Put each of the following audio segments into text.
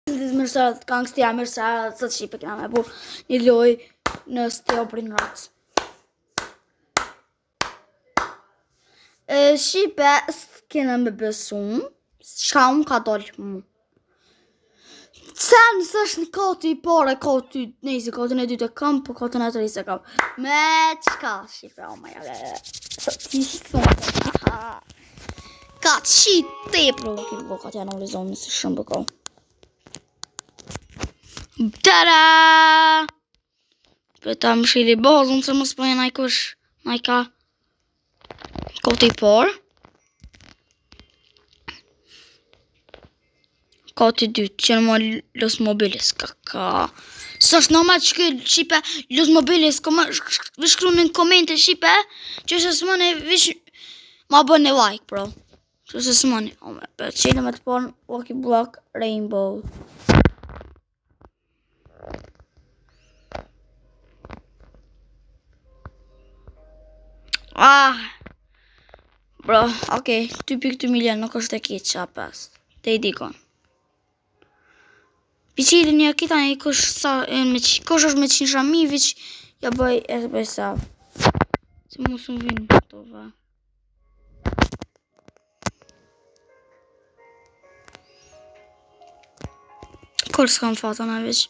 Mirësat, gangstja, mirësat, sot shipe kena me bu një loj në Steoprin Rocks. Shipe, s'kena me besun, shka unë ka dollë mu. Sen s'është në koti i pare, koti, nejsi, kotin e dytë e kam, po kotin e tërë se kam. Me qka, shipe, oh my god, sot ti shumë, ka qitë te pro, ka t'ja në ulizonë, si shumë bëko. Tada! Pëta më shili bazën se mos pëjë najkush, najka koti i por. Koti dytë, që në më Los Mobilis, ka. Së është normal që këtë shipe Los Mobilis, vish kru në komente shipe, që se së mëne vish ma bën në like, bro. Që se së mëne, për qenë me të pornë, Lucky Block Rainbow. Bro, okej, 2.2 milion nuk është e kitë qa pas. Te i dikon. Piqilin një kita një kush është me qinësha mi, viq ja bëj e bëj sa. Se mu së më vinë këto, va. Kërë s'kam fata na veç.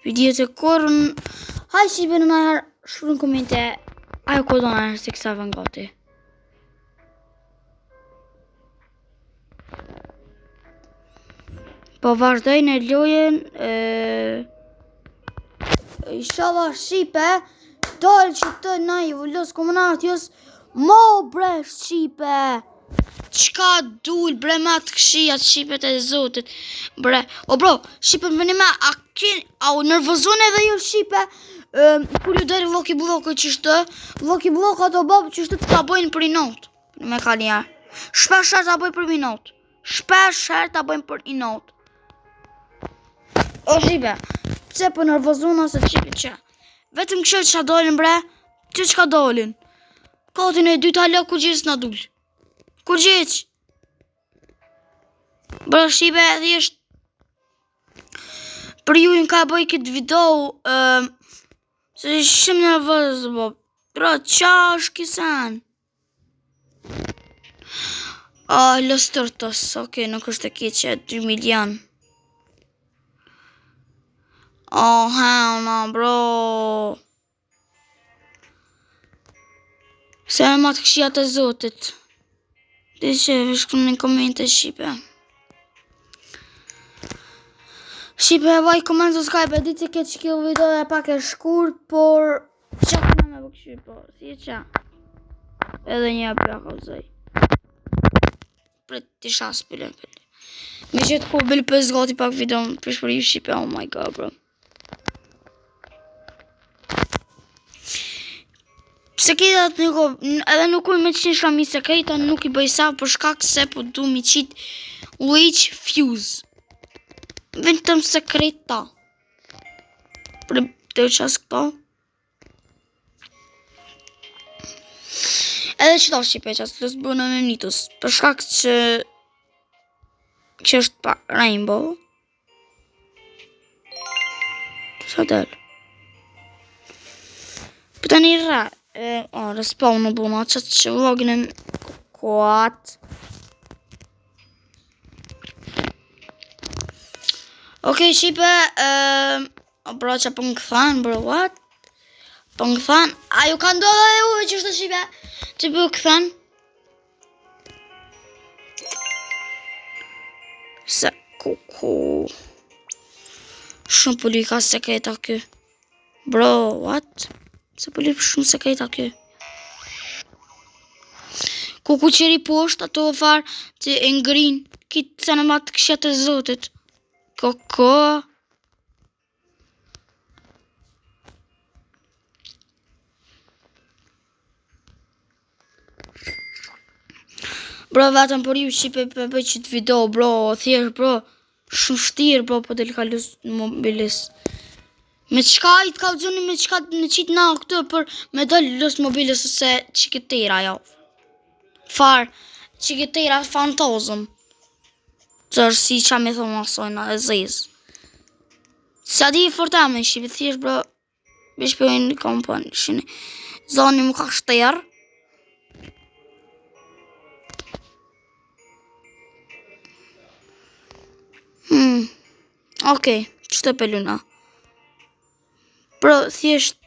Videot e korën. Haj shipe në najher shru në komente. Ajo kodon najher se kësa vën gati. Po vazhdoj në lojen. Inshallah shipe. Dojnë që të na i vullos komunatjës. Mo bre shipe. Qka dul bre ma të këshia të shipet e zotit. Bre, o bro, shipe më venime, a u nervozone edhe jo shipe. Kur ju dojnë Lucky Block qështë, Lucky Block ato babë qështë të bojnë për i not. Me ka njerë. Shpesh herë të bojnë për i not. Shpesh herë të bojnë për i not. O shipe, pse për nervozona se shipe që. Vetëm kështë që dolin bre, që ka dolin. Kotin e dyta lë kur gjithës në dull. Kur gjithë. Bre shipe edhe ishtë. Për ju në ka bëj këtë video, se shumë nervozë, bo. Bro, qa është kisan? Los Tortos, okej, nuk është e kitë që 2 milion. Hell no, bro. Se e ma të këshia të zotit. Dhe që vishkëm në komente shipe. Shipe vaj komentë të Skype, di që këtë që kjo video e pak e shkur, por qa këna me bëkëshy, po, si e qa. Edhe një plaka u zëj. Për të shas pëllë. Me që të ku bëllë për zgati pak video për shpër ju shipe, oh my god, bro. Pse këta edhe nuk u me qenë shrami se këta nuk i bëj sa për shkak se po du mi qit Witch Fuse. Vetëm sekreta. Për të qas këto. Edhe që ta shipe qas të së bënë në nitus. Për shkak që është pa Rainbow. Sa del. Për të një ra. Respawn në buna qatë që vlogin e kuat. Okej, shipe, bro që për në këthan, bro, what? Për në këthan, a ju ka ndodhe dhe uve që shtë shipe, që për këthan? Se, kuku. Shumë pëllu i ka sekreta kë. Bro, what? Se pëllu i shumë sekreta kë. Kuku qëri poshtë, ato farë që e ngrin, kitë se në matë këshet e zotit. Koko. Bro, vetëm për ju shipe për bëj qëtë video, bro, thjesht, bro, shumë shtirë, bro, për të lëka Los Mobilis. Me qka i të kalzoni, me qka në qitë na këtë për me dollë Los Mobilis ose qiketera, jo. Farë, qiketera fantazëm. Që është si qa me thonë asojna e zezë. Sa di fort e me shqipe, thjesht bro, bishpojnë kompon, shini. Zoni mu ka shterë. Okej, që të peluna. Bro, thjesht...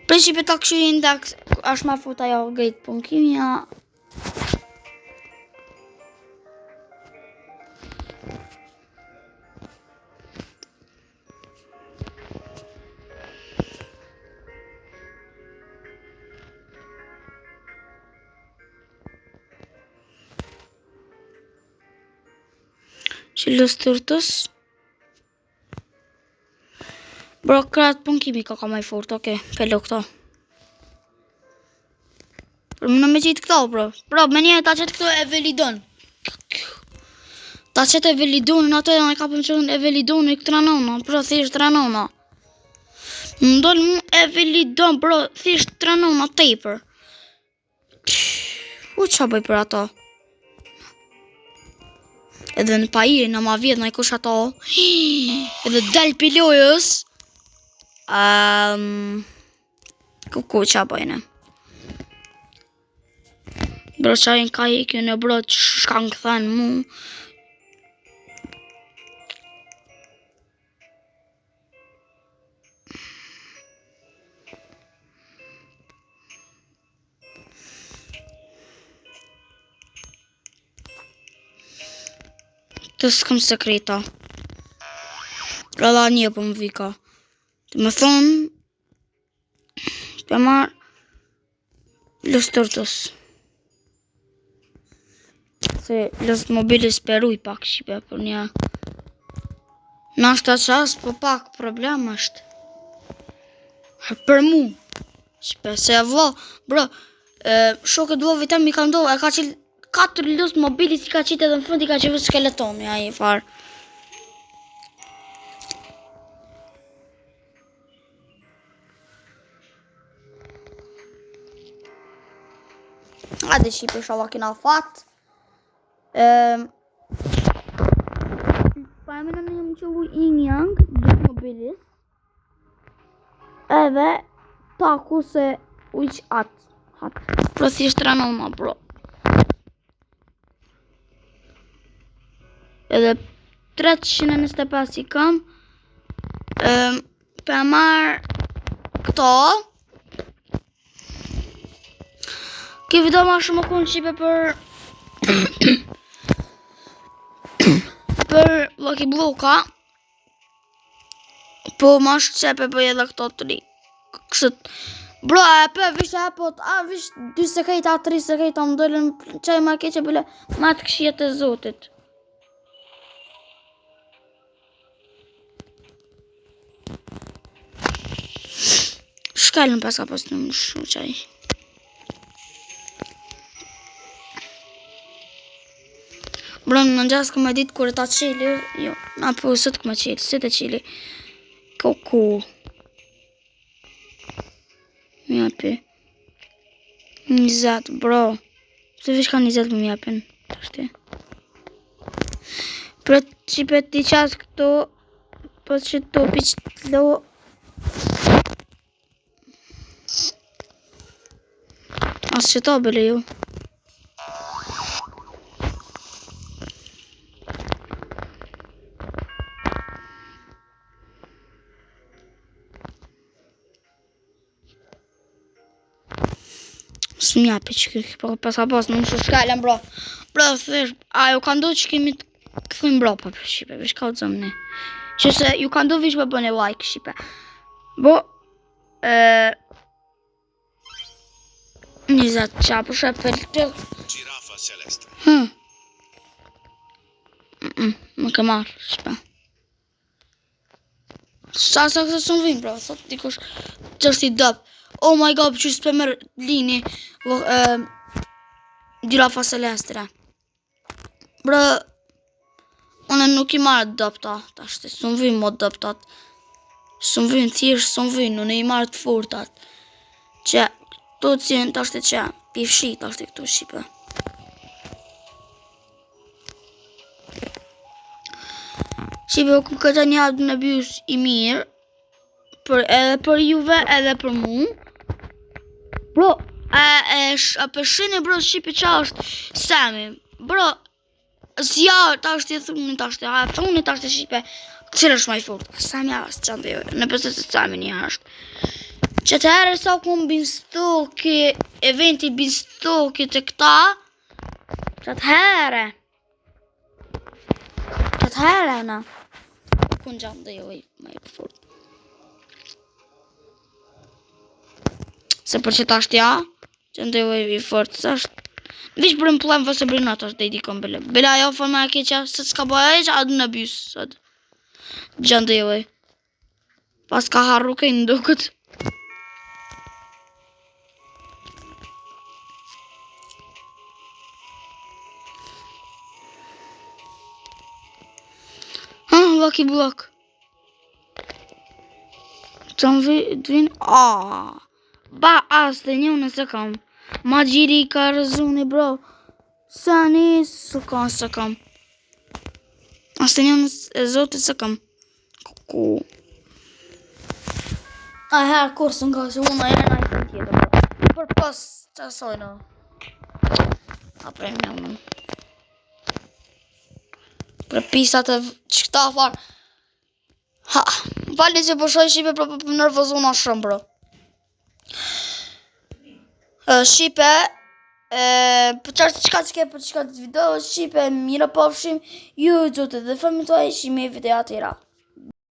Principe ta këshirin da është ma futa jo gejt punkimja. Që lësë tërtës. Bro, kratë punkimi ka maj fort, okej, pelo këto. Bro, më në me qitë këto, bro. Bro, me një ta qëtë këto e velidon. Ta qëtë e velidon, në ato e në kapëm qëtën e velidon e këtë ranona, bro, thjesht ranona. Më ndonë mu e velidon, bro, thjesht ranona, taper. U qa bëj për ato? Edhe në pajiri në ma vjetë në i kush ato. Edhe del pilojës. Kuku qa bëjnë. Bro qajnë ka i kjo në bro që shkan këthen mu. Të s'këm sekreta. Rada një për më vika. Të më thonë, për marë lësë tërtës. Se lësë mobilis peruj pak shqipe për një. Në ashtë të qasë, për pak problem është. Për mu. Shqipe, se vlo, bro, shokët vlovi tem i ka ndohë, e ka qilë 4 lësë mobilis i ka qitë edhe në fund i ka qivë skeletoni, a i farë. Hajde shqipe shava kina fat. Pa e me në jam qëllu yin yang, dhët mobilis. Edhe taku se uq atë. Pro thjesht ranona, bro. Edhe 325 i kam. Për marë këto. Kjo video ma shumë më konë qipe për Lucky Bloka. Po ma shumë qepe për edhe këto të ri. Kështë, bro, e për vishë e pot, a vishë 2 sekejta, 3 sekejta, më dollën qaj ma keqe bële ma të këshjet e zotit. Shkallën pas ka pas në më shumë qaj. Bro, në gjas këmë ditë kërë ta qili, jo, apo sëtë këmë qili, sëtë e qili. Kuku. Mjapi. 20, bro. Se vish ka 20 më mjapin. Pra qipet t'i qasë këto, po që topi që t'lo. Asë që ta bële ju. Së mjapi që këtë pas në më shkallën, bro. Bro, thësh, a ju ka ndu që kemi të këthujmë bro për shqipe, vish ka të zëmë ne. Që se ju ka ndu vish për bëne like shqipe. Bo, 20 qa për shqipe për të... Girafa celeste. Më ke marrë shqipe. Sa këtë së më vinë, bro, thot dikush që është i dëpë. Oh my god, që s'pe mërë lini Girafa celestre. Bro, unë nuk I marrë dopta, tash të s'un vynë mod doptat. S'un vynë thjesht, s'un vynë, unë I marrë të furtat. Që, tu të cilën tash të që, pifshi tash të këtu Shqipe. Shqipe, ku këta një abdë në bjus I mirë, edhe për juve, edhe për mu. Bro, a përshini bro Shqipe qa është Sami. Bro, s'ja tash të thunë tash të thunë tash të Shqipe. Cërë është maj fort? Sami asë që ndë në pëse se Sami një është. Që të herë sa ku më binstoki, eventi binstoki të këta, që të herë, na. Ku në gjamë dhe jo I maj fort. Se për që tash tja, që ndë jo I fort, së është. Vish për më plan vëse brinat është dhe I dikon bële. Bela jo forma e keqa, se s'ka bëja e që adë në bjusë. Gjëndë jo e. Pas ka harru kej në dukët. Vak I blok. Që më vinë, ba as të një në se kam. Ma gjiri ka rëzuni bro. Sani së kam. As të një në zotit së kam. Kuku. A herë kursën ka se unë a herë në I thë tjetë. Për pas të asojnë. A prej me unë. Për pisat e qëta farë. Ha, falni që përshoj Shqipe për nërvëzuna shumë bro. Shqipe, për qartë qka që ke për qka të video, Shqipe, mira pofshim, ju të dhe fëmi të e shimi video atira.